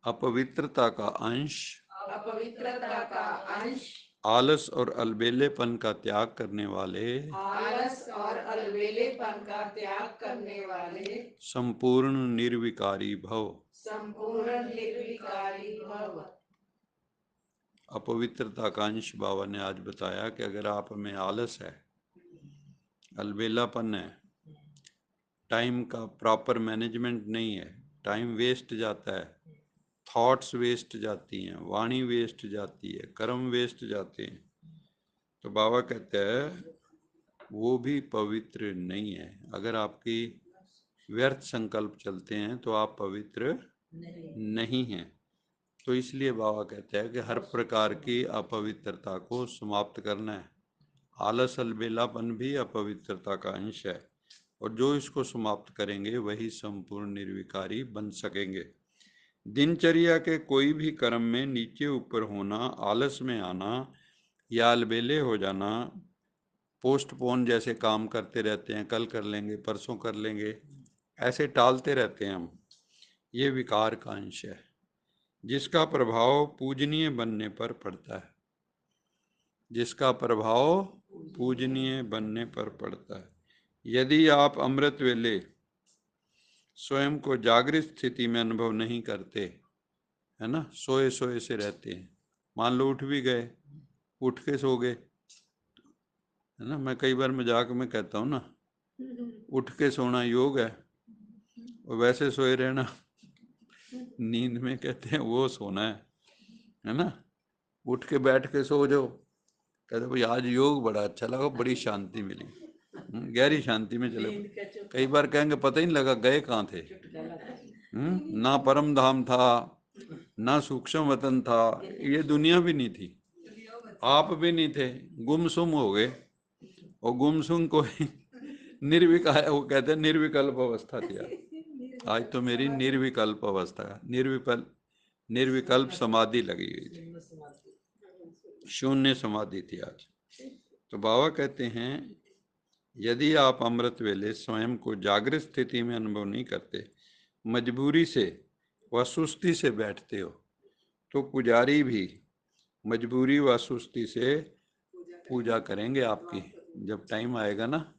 अपवित्रता का अंश, अपवित्रता का अंश, आलस और अलबेलेपन का त्याग करने वाले, आलस और अलबेलेपन का त्याग करने वाले, संपूर्ण निर्विकारी भव। संपूर्ण निर्विकारी भव। अपवित्रता का अंश बाबा ने आज बताया कि अगर आप में आलस है, अलबेलापन है, टाइम का प्रॉपर मैनेजमेंट नहीं है, टाइम वेस्ट जाता है, थॉट्स वेस्ट जाती हैं, वाणी वेस्ट जाती है, कर्म वेस्ट जाते हैं, तो बाबा कहते हैं वो भी पवित्र नहीं है। अगर आपकी व्यर्थ संकल्प चलते हैं तो आप पवित्र नहीं हैं। तो इसलिए बाबा कहते हैं कि हर प्रकार की अपवित्रता को समाप्त करना है। आलस अलबेलापन भी अपवित्रता का अंश है, और जो इसको समाप्त करेंगे वही संपूर्ण निर्विकारी बन सकेंगे। दिनचर्या के कोई भी कर्म में नीचे ऊपर होना, आलस में आना या अलबेले हो जाना, पोस्टपोन जैसे काम करते रहते हैं, कल कर लेंगे, परसों कर लेंगे, ऐसे टालते रहते हैं हम, ये विकार का अंश है जिसका प्रभाव पूजनीय बनने पर पड़ता है, जिसका प्रभाव पूजनीय बनने पर पड़ता है। यदि आप अमृत वेले स्वयं को जागृत स्थिति में अनुभव नहीं करते, है ना, सोए सोए से रहते हैं, मान लो उठ भी गए, उठ के सो गए, है ना, मैं कई बार मजाक में कहता हूँ ना, उठ के सोना योग है और वैसे सोए रहना नींद में कहते हैं वो सोना है ना। उठ के बैठ के सो जाओ, कहते भाई आज योग बड़ा अच्छा लगा, बड़ी शांति मिली, गहरी शांति में चले। कई बार कहेंगे पता ही नहीं लगा गए कहाँ थे, ना परम धाम था, ना सूक्ष्म वतन था, ये दुनिया भी नहीं थी, आप भी नहीं थे, गुमसुम हो गए। और गुमसुम को निर्विकार, वो कहते हैं निर्विकल्प अवस्था थी आज तो मेरी निर्विकल्प अवस्था, निर्विकल्प समाधि लगी हुई थी, शून्य समाधि थी आज। तो बाबा कहते हैं यदि आप अमृत वेले स्वयं को जागृत स्थिति में अनुभव नहीं करते, मजबूरी से व सुस्ती से बैठते हो, तो पुजारी भी मजबूरी व सुस्ती से पूजा करेंगे आपकी। जब टाइम आएगा ना,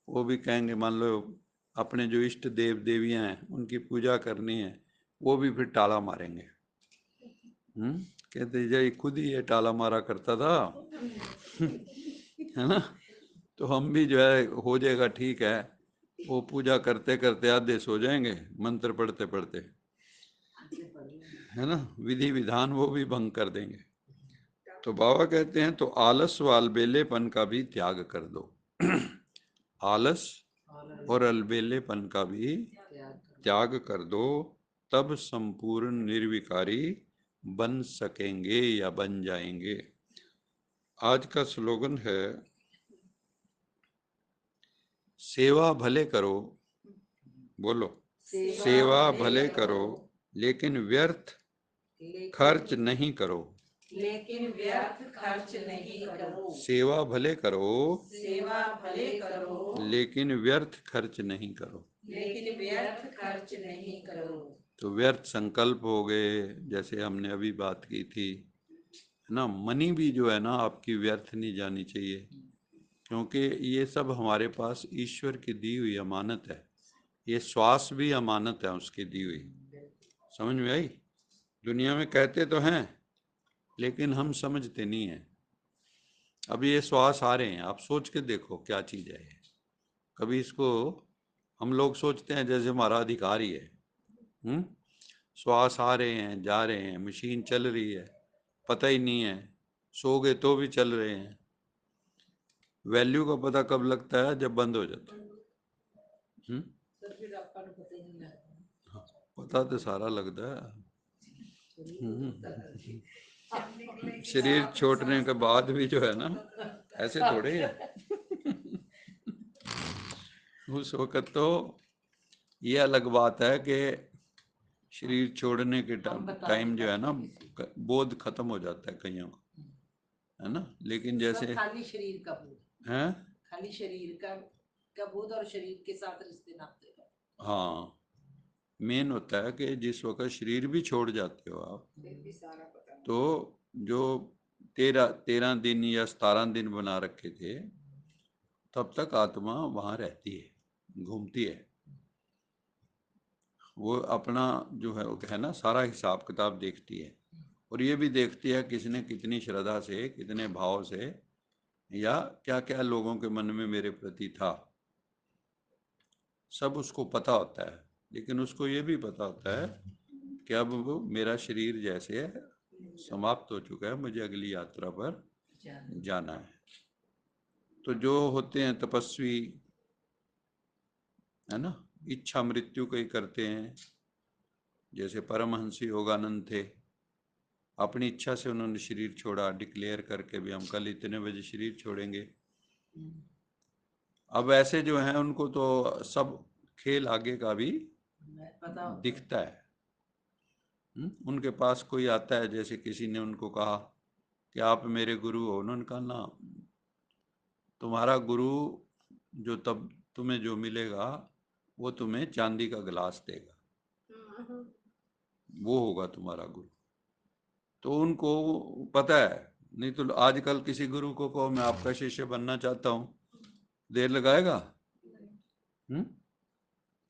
वो भी कहेंगे, मान लो अपने जो इष्ट देव देवियां हैं उनकी पूजा करनी है, वो भी फिर टाला मारेंगे। कहते जय खुद ही ये टाला मारा करता था है ना। तो हम भी जो है हो जाएगा, ठीक है, वो पूजा करते करते आधे सो जाएंगे, मंत्र पढ़ते पढ़ते, है ना, विधि विधान वो भी भंग कर देंगे। तो बाबा कहते हैं तो आलस व अलबेलेपन का भी त्याग कर दो आलस और अलबेलेपन का भी त्याग कर दो, तब संपूर्ण निर्विकारी बन सकेंगे या बन जाएंगे। आज का स्लोगन है सेवा भले करो, बोलो, सेवा भले करो लेकिन व्यर्थ खर्च नहीं करो, लेकिन व्यर्थ खर्च नहीं करो। सेवा भले करो, सेवा भले करो, लेकिन व्यर्थ खर्च नहीं करो, लेकिन व्यर्थ खर्च नहीं करो। तो व्यर्थ संकल्प हो गए, जैसे हमने अभी बात की थी, है ना। मनी भी जो है ना आपकी व्यर्थ नहीं जानी चाहिए, क्योंकि ये सब हमारे पास ईश्वर की दी हुई अमानत है। ये श्वास भी अमानत है उसकी दी हुई, समझ में आई। दुनिया में कहते तो हैं लेकिन हम समझते नहीं हैं। अभी ये श्वास आ रहे हैं, आप सोच के देखो क्या चीज़ है ये। कभी इसको हम लोग सोचते हैं जैसे हमारा अधिकार ही है। श्वास आ रहे हैं, जा रहे हैं, मशीन चल रही है, पता ही नहीं है, सो गए तो भी चल रहे हैं। वैल्यू का पता कब लगता है, जब बंद हो जाता है। पता तो सारा लगता है। शरीर छोड़ने के बाद भी जो है ना, ऐसे थोड़े है उस वक्त तो ये अलग बात है कि शरीर छोड़ने के टाइम जो है ना, बोध खत्म हो जाता है कईयों का, है ना। लेकिन जैसे खाली शरीर का बोध है, खाली शरीर का बोध और शरीर के साथ रिश्ते नाते का। हाँ, मेन होता है कि जिस वक्त शरीर भी छोड़ जाते हो आप, फिर भी सारा पता तो जो 13 दिन या 17 दिन बना रखे थे, तब तक आत्मा वहां रहती है, घूमती है। वो अपना जो है ना, सारा हिसाब किताब देखती है, और ये भी देखती है किसने कितनी श्रद्धा से, कितने भाव से, या क्या क्या लोगों के मन में मेरे प्रति था, सब उसको पता होता है। लेकिन उसको ये भी पता होता है कि अब वो मेरा शरीर जैसे समाप्त हो चुका है, मुझे अगली यात्रा पर जाना है। तो जो होते हैं तपस्वी, है ना, इच्छा मृत्यु कई करते हैं। जैसे परमहंस योगानंद थे, अपनी इच्छा से उन्होंने शरीर छोड़ा, डिक्लेयर करके भी हम कल इतने बजे शरीर छोड़ेंगे। अब ऐसे जो हैं उनको तो सब खेल आगे का भी दिखता है। उनके पास कोई आता है, जैसे किसी ने उनको कहा कि आप मेरे गुरु हो, उन्होंने कहा ना, तुम्हारा गुरु जो तब तुम्हें जो मिलेगा वो तुम्हें चांदी का गिलास देगा, वो होगा तुम्हारा गुरु। तो उनको पता है। नहीं तो आजकल किसी गुरु को कहो मैं आपका शिष्य बनना चाहता हूँ, देर लगाएगा? हम्म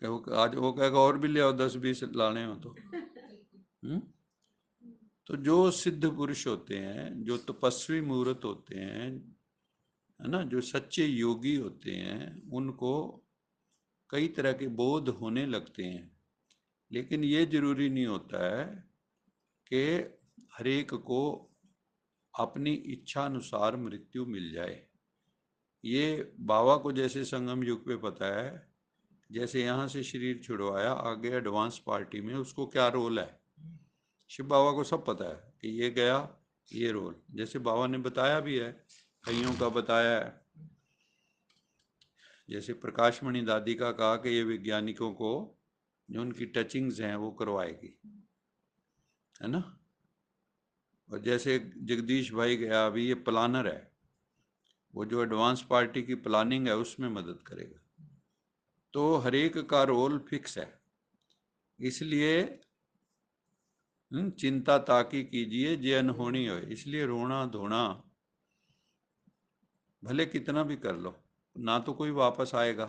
आज वो कहेगा और भी ले आओ, 10-20 लाने हो तो। तो जो सिद्ध पुरुष होते हैं, जो तपस्वी मूर्त होते हैं, है ना, जो सच्चे योगी होते हैं, उनको कई तरह के बोध होने लगते हैं। लेकिन ये जरूरी नहीं होता है कि हरेक को अपनी इच्छा अनुसार मृत्यु मिल जाए। ये बाबा को जैसे संगम युग पे पता है, जैसे यहाँ से शरीर छुड़वाया, आगे एडवांस पार्टी में उसको क्या रोल है, शिव बाबा को सब पता है कि ये गया, ये रोल। जैसे बाबा ने बताया भी है, कईयों का बताया है। जैसे प्रकाशमणि दादी का कहा कि ये वैज्ञानिकों को जो उनकी टचिंग्स हैं वो करवाएगी, है ना। और जैसे जगदीश भाई गया, अभी ये प्लानर है, वो जो एडवांस पार्टी की प्लानिंग है उसमें मदद करेगा। तो हर एक का रोल फिक्स है। इसलिए चिंता ताकी कीजिए जे अनहोनी हो। इसलिए रोना धोना भले कितना भी कर लो, ना तो कोई वापस आएगा,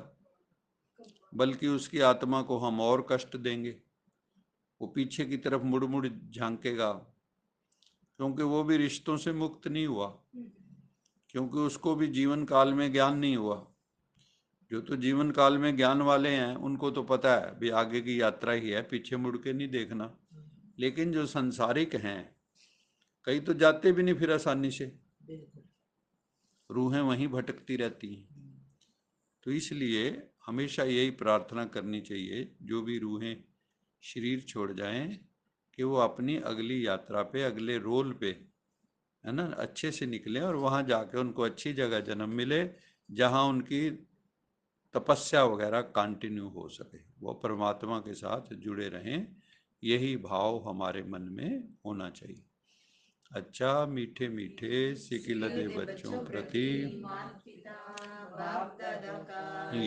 बल्कि उसकी आत्मा को हम और कष्ट देंगे। वो पीछे की तरफ मुड़ मुड़ झांकेगा, क्योंकि वो भी रिश्तों से मुक्त नहीं हुआ, क्योंकि उसको भी जीवन काल में ज्ञान नहीं हुआ। जो तो जीवन काल में ज्ञान वाले हैं उनको तो पता है भी आगे की यात्रा ही है, पीछे मुड़ के नहीं देखना। लेकिन जो संसारिक हैं, कई तो जाते भी नहीं फिर आसानी से, रूहें वहीं भटकती रहती हैं। तो इसलिए हमेशा यही प्रार्थना करनी चाहिए, जो भी रूहें शरीर छोड़ जाएं, कि वो अपनी अगली यात्रा पे, अगले रोल पे, है ना, अच्छे से निकले, और वहाँ जाके उनको अच्छी जगह जन्म मिले, जहाँ उनकी तपस्या वगैरह कंटिन्यू हो सके, वो परमात्मा के साथ जुड़े रहें। यही भाव हमारे मन में होना चाहिए। अच्छा, मीठे मीठे सिकिलदे बच्चों प्रति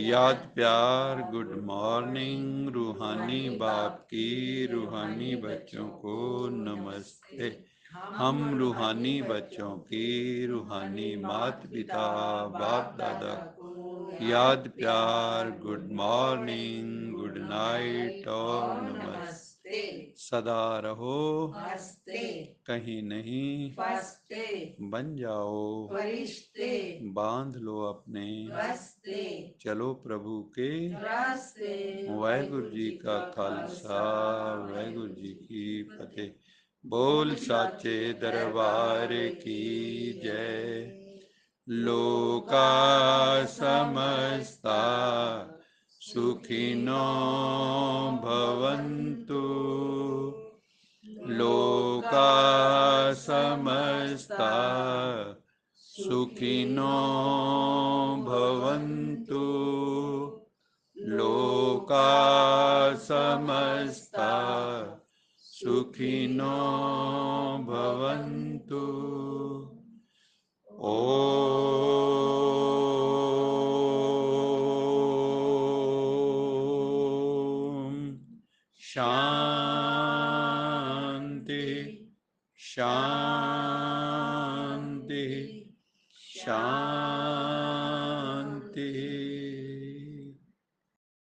याद प्यार, गुड मॉर्निंग। रूहानी बाप की रूहानी बच्चों को नमस्ते। हम रूहानी बच्चों की रूहानी माता पिता बाप दादा याद प्यार, गुड मॉर्निंग, गुड नाइट और नमस्ते। सदा रहो हंसते, कहीं नहीं फंसते, बन जाओ फरिश्ते, बांध लो अपने बस्ते, चलो प्रभु के रास्ते। वाहिगुरु जी का खालसा, वाहिगुरु जी की फतेह। बोल साचे दरबार की जय। लोका समस्ता सुखिनो भवन्तु, लोका समस्ता सुखिनो भवन्तु, लोका समस्ता सुखिनो भवन्तु। ओम शांति शांति शांति